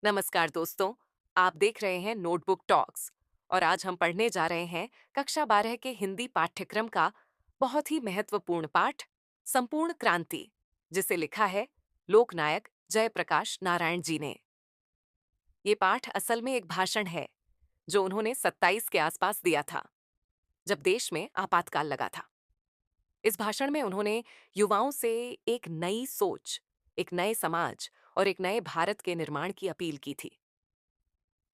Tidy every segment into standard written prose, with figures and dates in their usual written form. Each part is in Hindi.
नमस्कार दोस्तों। आप देख रहे हैं नोटबुक टॉक्स और आज हम पढ़ने जा रहे हैं कक्षा 12 के हिंदी पाठ्यक्रम का बहुत ही महत्वपूर्ण पाठ संपूर्ण क्रांति, जिसे लिखा है लोकनायक जयप्रकाश नारायण जी ने। ये पाठ असल में एक भाषण है जो उन्होंने 27 के आसपास दिया था, जब देश में आपातकाल लगा था। इस भाषण में उन्होंने युवाओं से एक नई सोच, एक नए समाज और एक नए भारत के निर्माण की अपील की थी।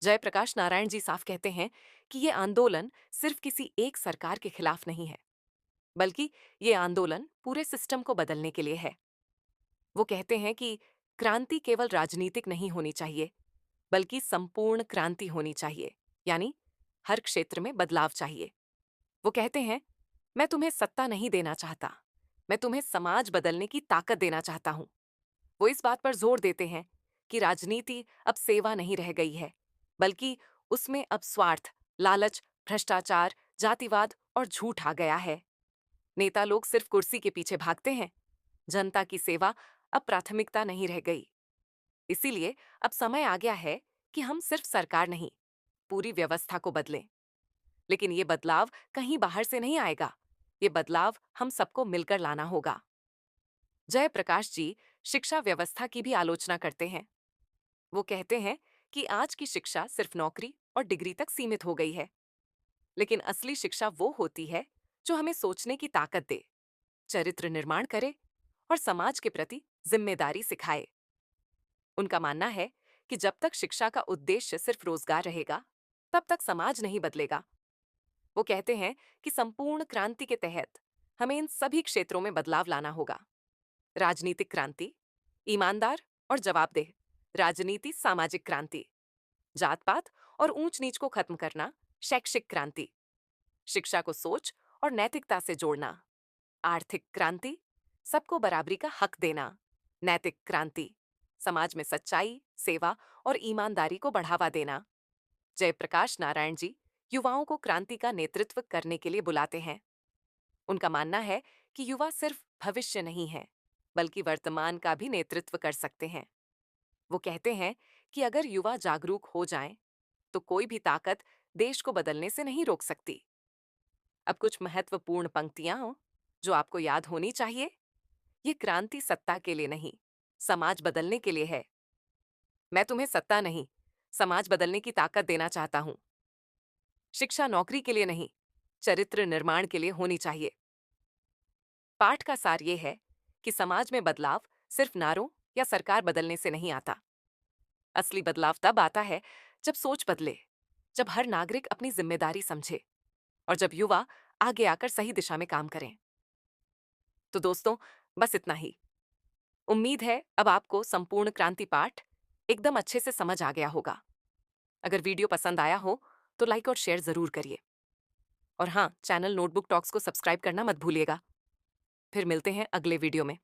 जयप्रकाश नारायण जी साफ कहते हैं कि ये आंदोलन सिर्फ किसी एक सरकार के खिलाफ नहीं है, बल्कि ये आंदोलन पूरे सिस्टम को बदलने के लिए है। वो कहते हैं कि क्रांति केवल राजनीतिक नहीं होनी चाहिए, बल्कि संपूर्ण क्रांति होनी चाहिए, यानी हर क्षेत्र में बदलाव चाहिए। वो कहते हैं, मैं तुम्हें सत्ता नहीं देना चाहता, मैं तुम्हें समाज बदलने की ताकत देना चाहता हूं। वो इस बात पर जोर देते हैं कि राजनीति अब सेवा नहीं रह गई है, बल्कि उसमें अब स्वार्थ, लालच, भ्रष्टाचार, जातिवाद और झूठ आ गया है। नेता लोग सिर्फ कुर्सी के पीछे भागते हैं, जनता की सेवा अब प्राथमिकता नहीं रह गई। इसीलिए अब समय आ गया है कि हम सिर्फ सरकार नहीं, पूरी व्यवस्था को बदलें। लेकिन ये बदलाव कहीं बाहर से नहीं आएगा, ये बदलाव हम सबको मिलकर लाना होगा। जयप्रकाश जी शिक्षा व्यवस्था की भी आलोचना करते हैं। वो कहते हैं कि आज की शिक्षा सिर्फ नौकरी और डिग्री तक सीमित हो गई है, लेकिन असली शिक्षा वो होती है जो हमें सोचने की ताकत दे, चरित्र निर्माण करे और समाज के प्रति जिम्मेदारी सिखाए। उनका मानना है कि जब तक शिक्षा का उद्देश्य सिर्फ रोजगार रहेगा, तब तक समाज नहीं बदलेगा। वो कहते हैं कि संपूर्ण क्रांति के तहत हमें इन सभी क्षेत्रों में बदलाव लाना होगा। राजनीतिक क्रांति, ईमानदार और जवाबदेह राजनीति, सामाजिक क्रांति, जात पात और ऊंच नीच को खत्म करना, शैक्षिक क्रांति, शिक्षा को सोच और नैतिकता से जोड़ना, आर्थिक क्रांति, सबको बराबरी का हक देना, नैतिक क्रांति, समाज में सच्चाई, सेवा और ईमानदारी को बढ़ावा देना। जयप्रकाश नारायण जी युवाओं को क्रांति का नेतृत्व करने के लिए बुलाते हैं। उनका मानना है कि युवा सिर्फ भविष्य नहीं है, बल्कि वर्तमान का भी नेतृत्व कर सकते हैं। वो कहते हैं कि अगर युवा जागरूक हो जाएं, तो कोई भी ताकत देश को बदलने से नहीं रोक सकती। अब कुछ महत्वपूर्ण पंक्तियां जो आपको याद होनी चाहिए। ये क्रांति सत्ता के लिए नहीं, समाज बदलने के लिए है। मैं तुम्हें सत्ता नहीं, समाज बदलने की ताकत देना चाहता हूं। शिक्षा नौकरी के लिए नहीं, चरित्र निर्माण के लिए होनी चाहिए। पाठ का सार ये है कि समाज में बदलाव सिर्फ नारों या सरकार बदलने से नहीं आता। असली बदलाव तब आता है जब सोच बदले, जब हर नागरिक अपनी जिम्मेदारी समझे और जब युवा आगे आकर सही दिशा में काम करें। तो दोस्तों, बस इतना ही। उम्मीद है अब आपको संपूर्ण क्रांति पाठ एकदम अच्छे से समझ आ गया होगा। अगर वीडियो पसंद आया हो तो लाइक और शेयर जरूर करिए। और हाँ, चैनल नोटबुक टॉक्स को सब्सक्राइब करना मत भूलिएगा। फिर मिलते हैं अगले वीडियो में।